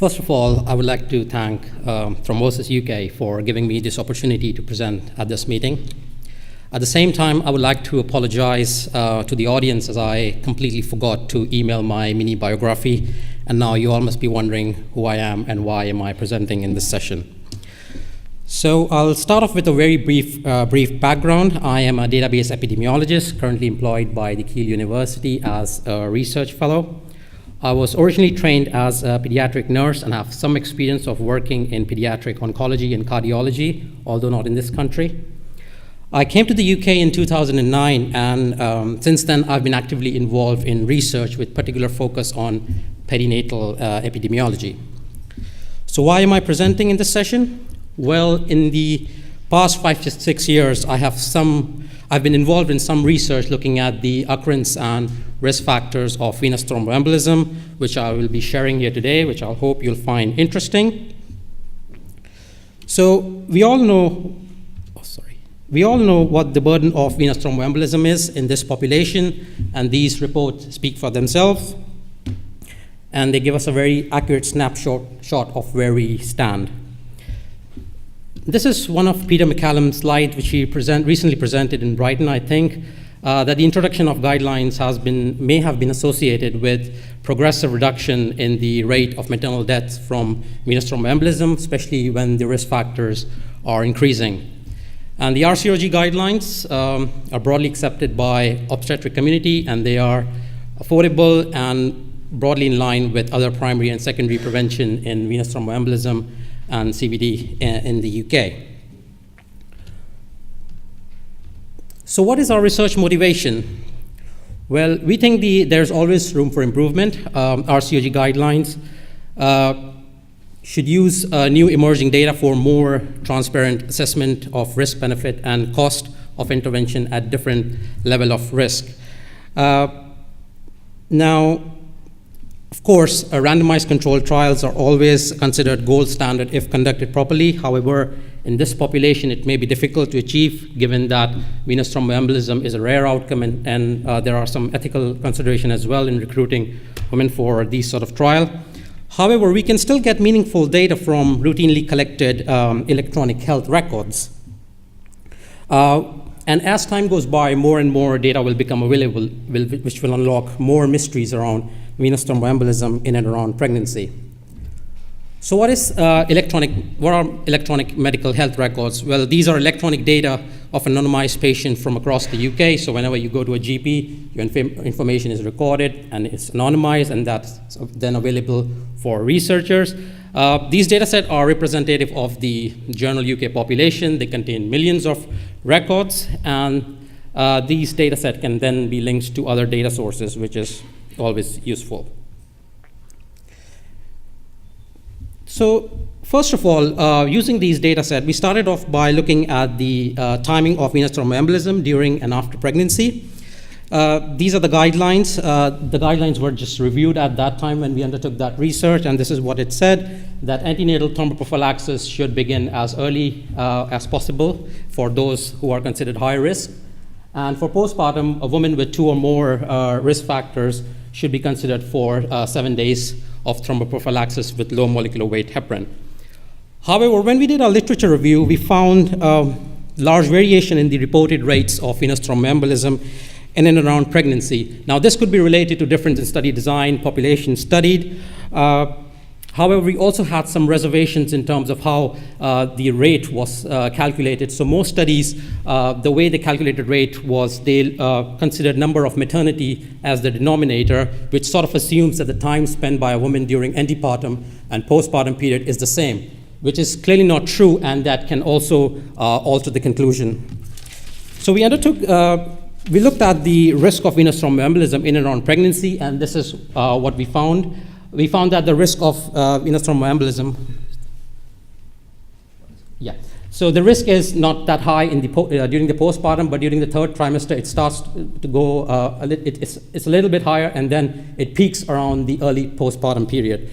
First of all, I would like to thank Thrombosis UK for giving me this opportunity to present at this meeting. At the same time, I would like to apologize to the audience as I completely forgot to email my mini biography, and now you all must be wondering who I am and why am I presenting in this session. So I'll start off with a very brief background. I am a database epidemiologist currently employed by the Keele University as a research fellow. I was originally trained as a pediatric nurse and have some experience of working in pediatric oncology and cardiology, although not in this country. I came to the UK in 2009, and since then I've been actively involved in research with particular focus on perinatal epidemiology. So why am I presenting in this session? Well, in the past 5 to 6 years, I've been involved in some research looking at the occurrence and risk factors of venous thromboembolism, which I will be sharing here today, which I hope you'll find interesting. So we all know what the burden of venous thromboembolism is in this population, and these reports speak for themselves, and they give us a very accurate snapshot of where we stand. This is one of Peter McCallum's slides, which he recently presented in Brighton, I think, that the introduction of guidelines may have been associated with progressive reduction in the rate of maternal deaths from venous thromboembolism, especially when the risk factors are increasing. And the RCOG guidelines are broadly accepted by obstetric community, and they are affordable and broadly in line with other primary and secondary prevention in venous thromboembolism and CVD in the UK. So what is our research motivation? Well, we think there's always room for improvement. RCOG guidelines should use new emerging data for more transparent assessment of risk, benefit, and cost of intervention at different level of risk. Now, of course, randomized controlled trials are always considered gold standard if conducted properly. However, in this population, it may be difficult to achieve given that venous thromboembolism is a rare outcome, and there are some ethical considerations as well in recruiting women for these sort of trial. However, we can still get meaningful data from routinely collected electronic health records. And as time goes by, more and more data will become available, which will unlock more mysteries around venous thromboembolism in and around pregnancy. So what are electronic medical health records? Well, these are electronic data of anonymized patients from across the UK. So whenever you go to a GP, your information is recorded and it's anonymized, and that's then available for researchers. These data sets are representative of the general UK population. They contain millions of records, and these data sets can then be linked to other data sources, which is always useful. So first of all, using these data sets, we started off by looking at the timing of venous thromboembolism during and after pregnancy. These are the guidelines. The guidelines were just reviewed at that time when we undertook that research, and this is what it said, that antenatal thromboprophylaxis should begin as early as possible for those who are considered high risk. And for postpartum, a woman with 2 or more risk factors should be considered for 7 days of thromboprophylaxis with low molecular weight heparin. However, when we did our literature review, we found large variation in the reported rates of venous thromboembolism in and around pregnancy. Now, this could be related to difference in study design, population studied. However, we also had some reservations in terms of how the rate was calculated. So most studies, the way they calculated rate was they considered number of maternity as the denominator, which sort of assumes that the time spent by a woman during antepartum and postpartum period is the same, which is clearly not true, and that can also alter the conclusion. So we looked at the risk of venous thromboembolism in and around pregnancy, and this is what we found. We found that the risk of venous thromboembolism, so the risk is not that high in during the postpartum, but during the 3rd trimester, it starts to go, it's a little bit higher, and then it peaks around the early postpartum period.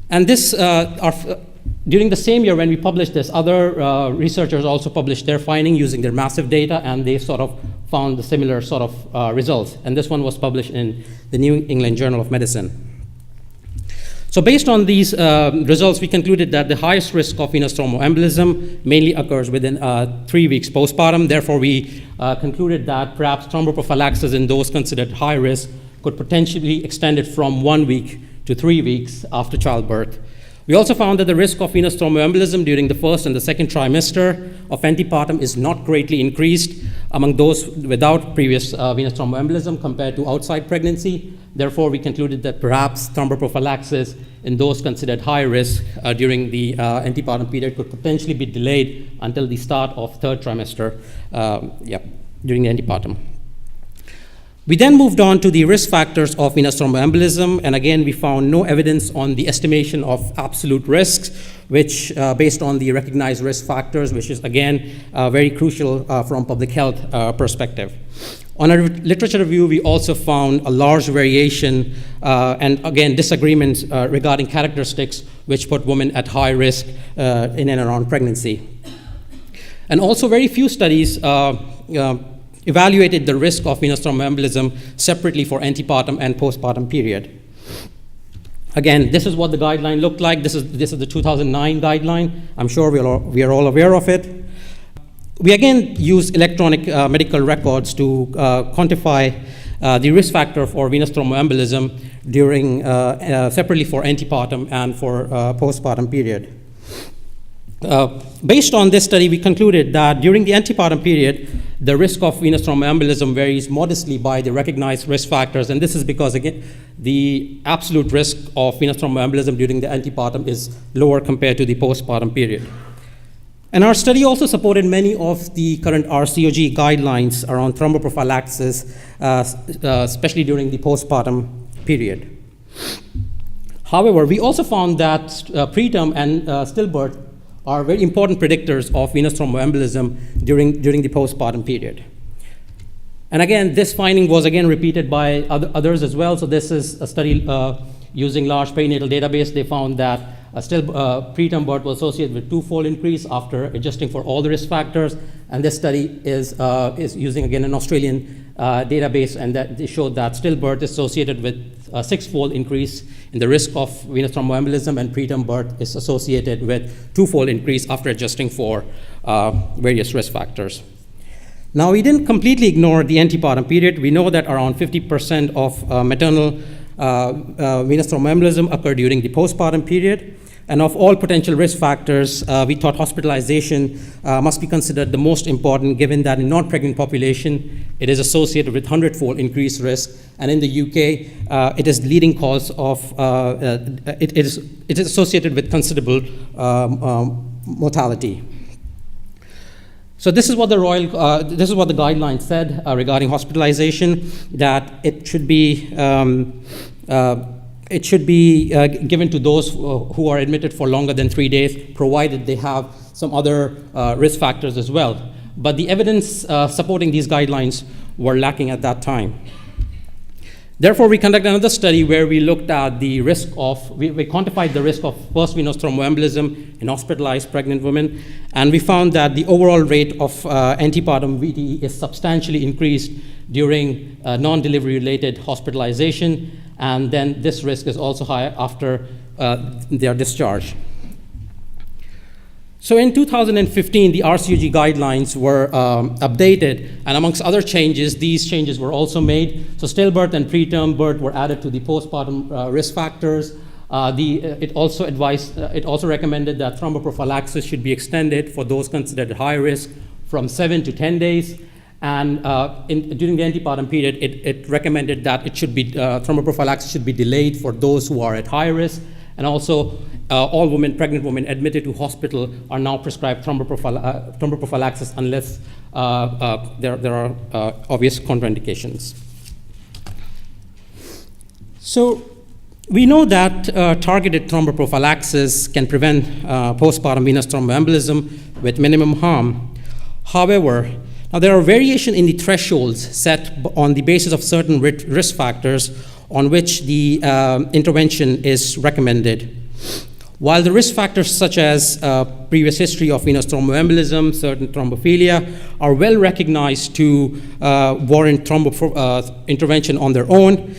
And this, during the same year when we published this, other researchers also published their finding using their massive data, and they sort of found the similar sort of results. And this one was published in the New England Journal of Medicine. So based on these results, we concluded that the highest risk of venous thromboembolism mainly occurs within 3 weeks postpartum. Therefore, we concluded that perhaps thromboprophylaxis in those considered high risk could potentially extend it from 1 week to 3 weeks after childbirth. We also found that the risk of venous thromboembolism during the first and the second trimester of antepartum is not greatly increased among those without previous venous thromboembolism compared to outside pregnancy. Therefore, we concluded that perhaps thromboprophylaxis in those considered high risk during the antepartum period could potentially be delayed until the start of third trimester during the antepartum. We then moved on to the risk factors of venous thromboembolism, and again, we found no evidence on the estimation of absolute risks, which based on the recognized risk factors, which is again very crucial from public health perspective. On our literature review, we also found a large variation and again, disagreements regarding characteristics which put women at high risk in and around pregnancy. And also very few studies evaluated the risk of venous thromboembolism separately for antepartum and postpartum period. Again, this is what the guideline looked like. This is the 2009 guideline. I'm sure we are all aware of it. We again use electronic medical records to quantify the risk factor for venous thromboembolism during separately for antepartum and for postpartum period. Based on this study, we concluded that during the antepartum period, the risk of venous thromboembolism varies modestly by the recognized risk factors, and this is because, again, the absolute risk of venous thromboembolism during the antepartum is lower compared to the postpartum period. And our study also supported many of the current RCOG guidelines around thromboprophylaxis, especially during the postpartum period. However, we also found that preterm and stillbirth are very important predictors of venous thromboembolism during the postpartum period. And again, this finding was again repeated by others as well. So this is a study using large perinatal database. They found that preterm birth was associated with twofold increase after adjusting for all the risk factors. And this study is using again an Australian database, and that they showed that stillbirth is associated with a six-fold increase in the risk of venous thromboembolism, and preterm birth is associated with twofold increase after adjusting for various risk factors. Now, we didn't completely ignore the antepartum period. We know that around 50% of maternal venous thromboembolism occur during the postpartum period. And of all potential risk factors, we thought hospitalization must be considered the most important, given that in non-pregnant population, it is associated with 100-fold increased risk. And in the UK, it is leading cause of, it is associated with considerable mortality. So this is what the guidelines said regarding hospitalization, that it should be given to those who are admitted for longer than 3 days, provided they have some other risk factors as well. But the evidence supporting these guidelines were lacking at that time. Therefore, we conducted another study where we looked at the risk of, we quantified the risk of first venous thromboembolism in hospitalized pregnant women, and we found that the overall rate of antepartum VTE is substantially increased during non-delivery related hospitalization, and then this risk is also higher after their discharge. So in 2015, the RCOG guidelines were updated, and amongst other changes, these changes were also made. So stillbirth and preterm birth were added to the postpartum risk factors. It also recommended that thromboprophylaxis should be extended for those considered high risk from 7 to 10 days. And during the antepartum period, it recommended that thromboprophylaxis should be delayed for those who are at high risk. And also, all pregnant women admitted to hospital are now prescribed thromboprophylaxis unless there are obvious contraindications. So we know that targeted thromboprophylaxis can prevent postpartum venous thromboembolism with minimum harm. However, now there are variations in the thresholds set on the basis of certain risk factors on which the intervention is recommended. While the risk factors such as previous history of venous thromboembolism, certain thrombophilia are well recognized to warrant intervention on their own,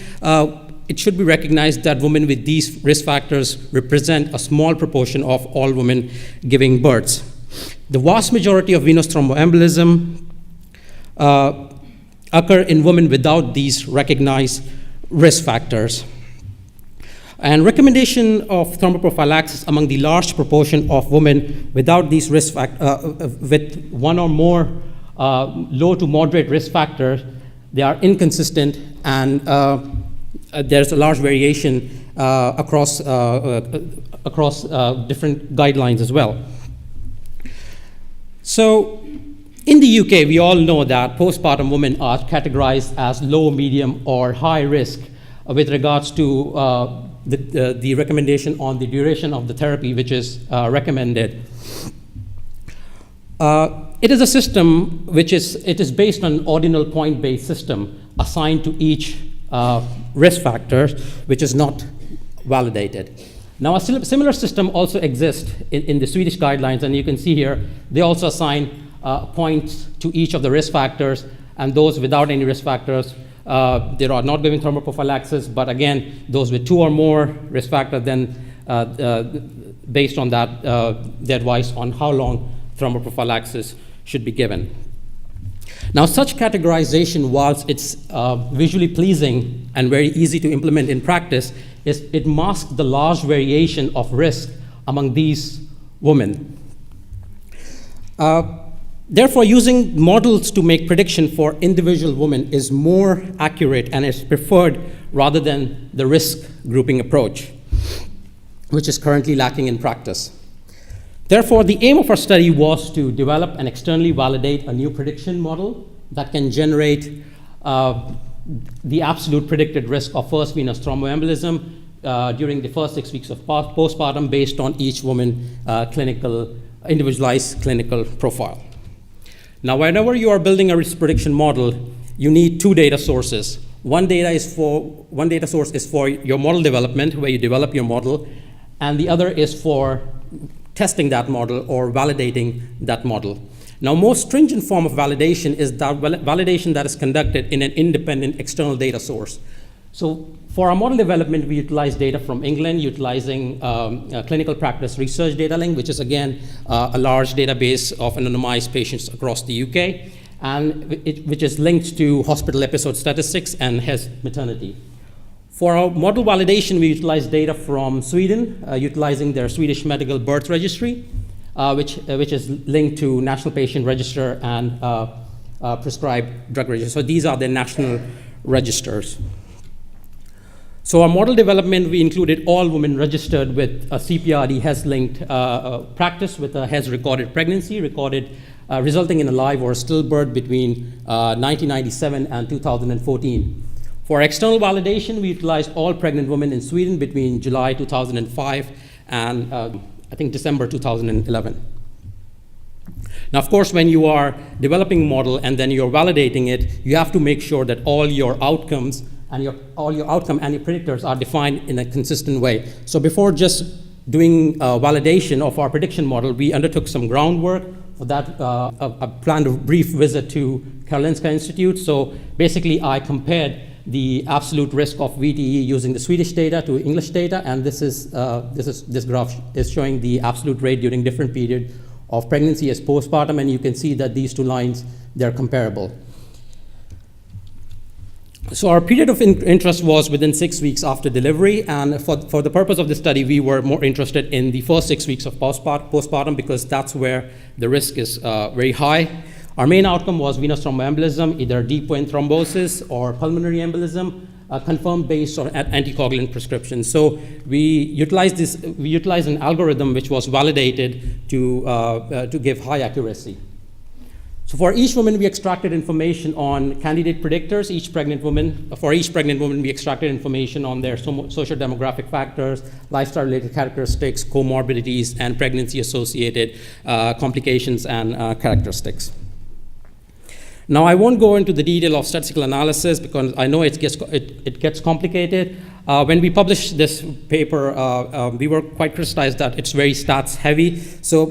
it should be recognized that women with these risk factors represent a small proportion of all women giving births. The vast majority of venous thromboembolism occur in women without these recognized risk factors. And recommendation of thromboprophylaxis among the large proportion of women without these risk with one or more low to moderate risk factors, they are inconsistent, and there's a large variation across different guidelines as well. So in the UK, we all know that postpartum women are categorized as low, medium, or high risk with regards to the recommendation on the duration of the therapy which is recommended. It is a system which is based on an ordinal point-based system assigned to each risk factor, which is not validated. Now, a similar system also exists in the Swedish guidelines, and you can see here, they also assign points to each of the risk factors, and those without any risk factors, they are not giving thromboprophylaxis, but again, those with 2 or more risk factors, then based on that, the advice on how long thromboprophylaxis should be given. Now, such categorization, whilst it's visually pleasing and very easy to implement in practice, it masks the large variation of risk among these women. Therefore, using models to make prediction for individual women is more accurate and is preferred rather than the risk grouping approach, which is currently lacking in practice. Therefore, the aim of our study was to develop and externally validate a new prediction model that can generate the absolute predicted risk of first venous thromboembolism during the first 6 weeks of postpartum based on each woman's individualized clinical profile. Now, whenever you are building a risk prediction model, you need 2 data sources. One data source is for your model development, where you develop your model, and the other is for testing that model or validating that model. Now, most stringent form of validation is that validation that is conducted in an independent external data source. So for our model development, we utilize data from England, utilizing clinical practice research data link, which is again a large database of anonymized patients across the UK, and which is linked to hospital episode statistics and HES maternity. For our model validation, we utilize data from Sweden, utilizing their Swedish Medical Birth Registry, which is linked to National Patient Register and Prescribed Drug Register. So these are the national registers. So our model development, we included all women registered with a CPRD HES-linked practice with a HES recorded pregnancy, resulting in a live or stillbirth between 1997 and 2014. For external validation, we utilized all pregnant women in Sweden between July 2005 and I think December 2011. Now, of course, when you are developing a model and then you're validating it, you have to make sure that all your outcomes and your predictors are defined in a consistent way. So before just doing validation of our prediction model, we undertook some groundwork. For that, I planned a brief visit to Karolinska Institute. So basically, I compared the absolute risk of VTE using the Swedish data to English data, and this graph is showing the absolute rate during different periods of pregnancy as postpartum, and you can see that these 2 lines, they're comparable. So our period of interest was within 6 weeks after delivery, and for the purpose of the study, we were more interested in the first 6 weeks of postpartum because that's where the risk is very high. Our main outcome was venous thromboembolism, either deep vein thrombosis or pulmonary embolism, confirmed based on anticoagulant prescription. So we utilized an algorithm which was validated to give high accuracy. So for each woman, we extracted information on candidate predictors. For each pregnant woman, we extracted information on their socio-demographic factors, lifestyle-related characteristics, comorbidities, and pregnancy-associated complications and characteristics. Now, I won't go into the detail of statistical analysis because I know it gets complicated. When we published this paper, we were quite criticized that it's very stats heavy.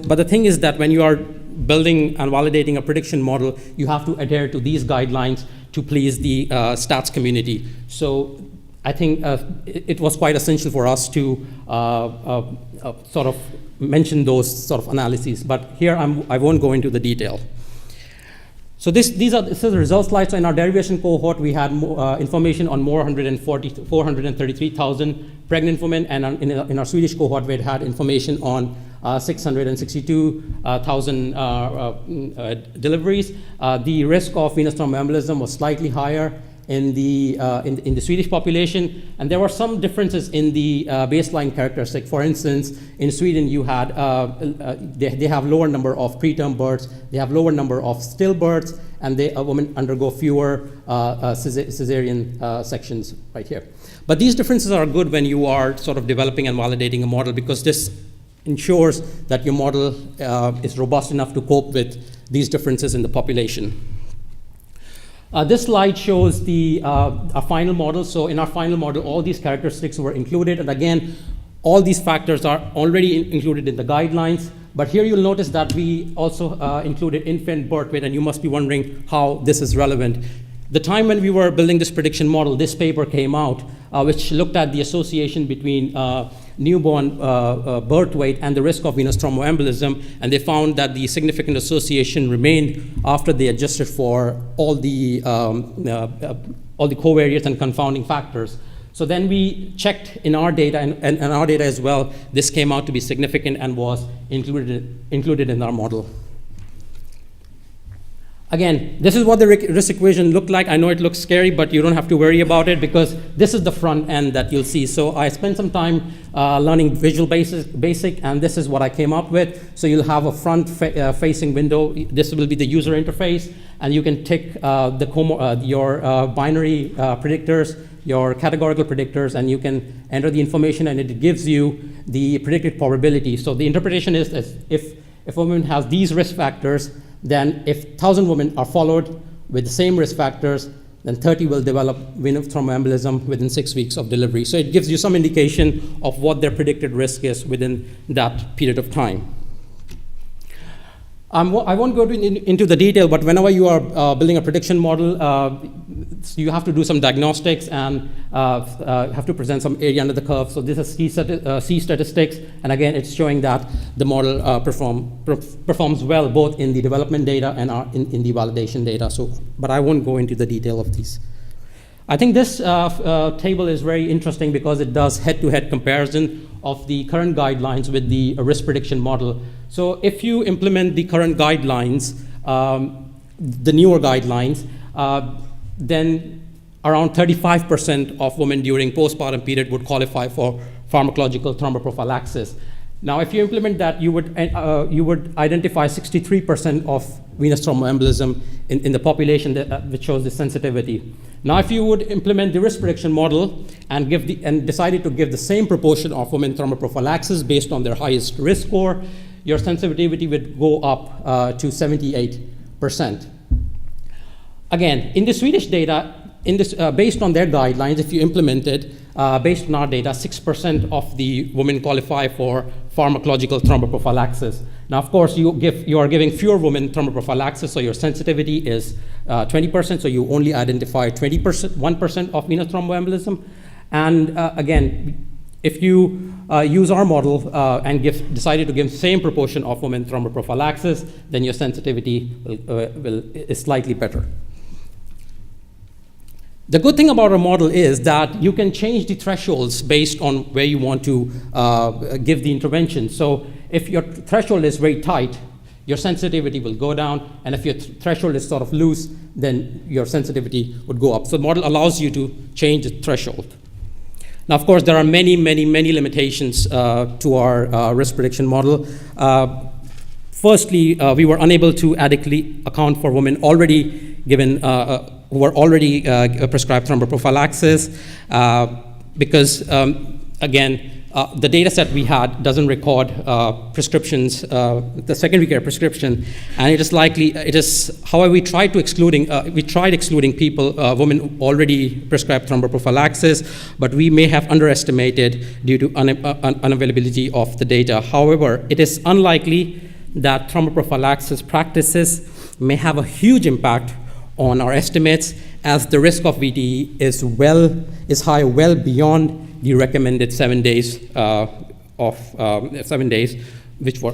But the thing is that when you are building and validating a prediction model, you have to adhere to these guidelines to please the stats community. So I think it was quite essential for us to sort of mention those sort of analyses. But here I won't go into the detail. So this is the results slide. So in our derivation cohort, we had information on 433,000 pregnant women, and in our Swedish cohort, we had information on 662,000 deliveries. The risk of venous thromboembolism was slightly higher in the Swedish population, and there were some differences in the baseline characteristic. For instance, in Sweden, you had they have lower number of preterm births, they have lower number of stillbirths, and women undergo fewer cesarean sections right here. But these differences are good when you are sort of developing and validating a model, because this ensures that your model is robust enough to cope with these differences in the population. This slide shows our final model. So in our final model, all these characteristics were included. And again, all these factors are already included in the guidelines. But here you'll notice that we also included infant birth weight, and you must be wondering how this is relevant. The time when we were building this prediction model, this paper came out, which looked at the association between newborn birth weight and the risk of venous thromboembolism, and they found that the significant association remained after they adjusted for all the covariates and confounding factors. So then we checked in our data, and our data as well, this came out to be significant and was included in our model. Again, this is what the risk equation looked like. I know it looks scary, but you don't have to worry about it, because this is the front end that you'll see. So I spent some time learning Visual Basic, and this is what I came up with. So you'll have a front-facing window. This will be the user interface, and you can tick your binary predictors, your categorical predictors, and you can enter the information, and it gives you the predicted probability. So the interpretation is if a woman has these risk factors, then if 1,000 women are followed with the same risk factors, then 30 will develop venous thromboembolism within 6 weeks of delivery. So it gives you some indication of what their predicted risk is within that period of time. I won't go into the detail, but whenever you are building a prediction model, you have to do some diagnostics and have to present some area under the curve. So this is C statistics, and again, it's showing that the model performs well both in the development data and in the validation data. So, but I won't go into the detail of these. I think this table is very interesting because it does head-to-head comparison of the current guidelines with the risk prediction model. So if you implement the current guidelines, the newer guidelines, then around 35% of women during postpartum period would qualify for pharmacological thromboprophylaxis. Now, if you implement that, you would identify 63% of venous thromboembolism in the population which shows the sensitivity. Now, if you would implement the risk prediction model and decided to give the same proportion of women thromboprophylaxis based on their highest risk score, your sensitivity would go up to 78%. Again, in the Swedish data, based on their guidelines, if you implement it, based on our data, 6% of the women qualify for pharmacological thromboprophylaxis. Now, of course, you are giving fewer women thromboprophylaxis, so your sensitivity is 20%, so you only identify 1% of venous thromboembolism. And again, if you use our model and decided to give the same proportion of women thromboprophylaxis, then your sensitivity is slightly better. The good thing about our model is that you can change the thresholds based on where you want to give the intervention. So if your threshold is very tight, your sensitivity will go down, and if your threshold is sort of loose, then your sensitivity would go up. So the model allows you to change the threshold. Now, of course, there are many limitations to our risk prediction model. Firstly, we were unable to adequately account for women already given who were already prescribed thromboprophylaxis because, again, the data set we had doesn't record prescriptions, the secondary care prescription, and however, we tried excluding people, women already prescribed thromboprophylaxis, but we may have underestimated due to unavailability of the data. However, it is unlikely that thromboprophylaxis practices may have a huge impact on our estimates, as the risk of VTE is high, well beyond the recommended 7 days which were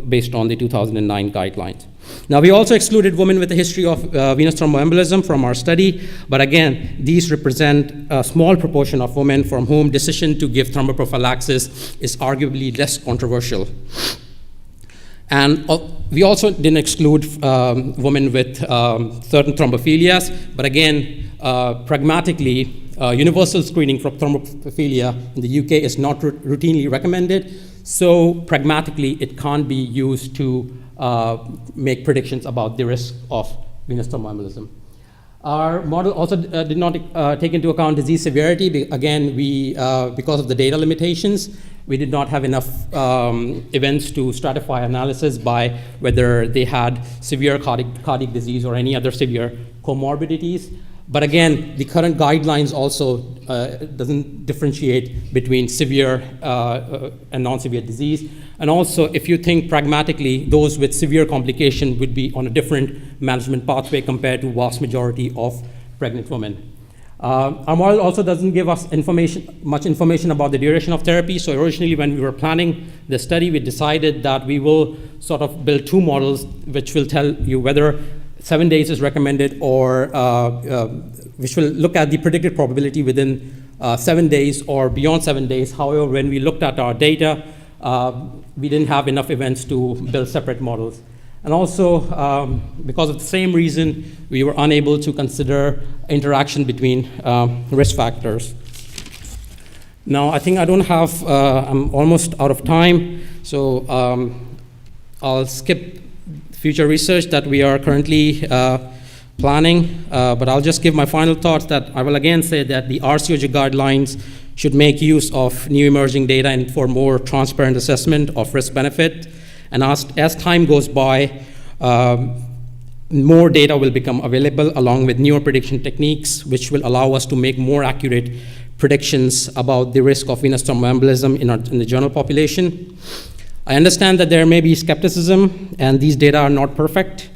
based on the 2009 guidelines. Now, we also excluded women with a history of venous thromboembolism from our study, but again, these represent a small proportion of women from whom decision to give thromboprophylaxis is arguably less controversial. And we also didn't exclude women with certain thrombophilias, but again, pragmatically, universal screening for thrombophilia in the UK is not routinely recommended, so pragmatically, it can't be used to make predictions about the risk of venous thromboembolism. Our model also did not take into account disease severity. Again, because of the data limitations, we did not have enough events to stratify analysis by whether they had severe cardiac disease or any other severe comorbidities. But again, the current guidelines also doesn't differentiate between severe and non-severe disease. And also, if you think pragmatically, those with severe complication would be on a different management pathway compared to vast majority of pregnant women. Our model also doesn't give us much information about the duration of therapy. So originally, when we were planning the study, we decided that we will sort of build two models which will tell you whether 7 days is recommended, or which will look at the predicted probability within 7 days or beyond 7 days. However, when we looked at our data, we didn't have enough events to build separate models. And also, because of the same reason, we were unable to consider interaction between risk factors. Now, I think I don't have, I'm almost out of time, so I'll skip future research that we are currently planning, but I'll just give my final thoughts that I will again say that the RCOG guidelines should make use of new emerging data and for more transparent assessment of risk benefit. And as time goes by, more data will become available along with newer prediction techniques, which will allow us to make more accurate predictions about the risk of venous thromboembolism in the general population. I understand that there may be skepticism, and these data are not perfect,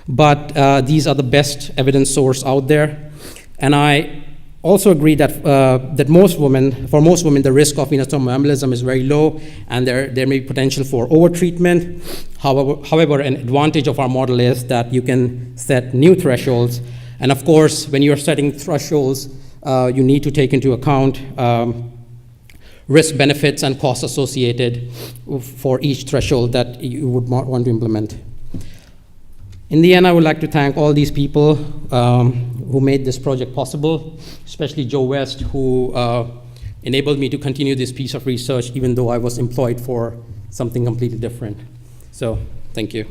but these are the best evidence source out there. And I also agree that for most women, the risk of venous thromboembolism is very low, and there may be potential for overtreatment. However, an advantage of our model is that you can set new thresholds. And of course, when you're setting thresholds, you need to take into account risk, benefits, and costs associated for each threshold that you would want to implement. In the end, I would like to thank all these people who made this project possible, especially Joe West, who enabled me to continue this piece of research even though I was employed for something completely different. So, thank you.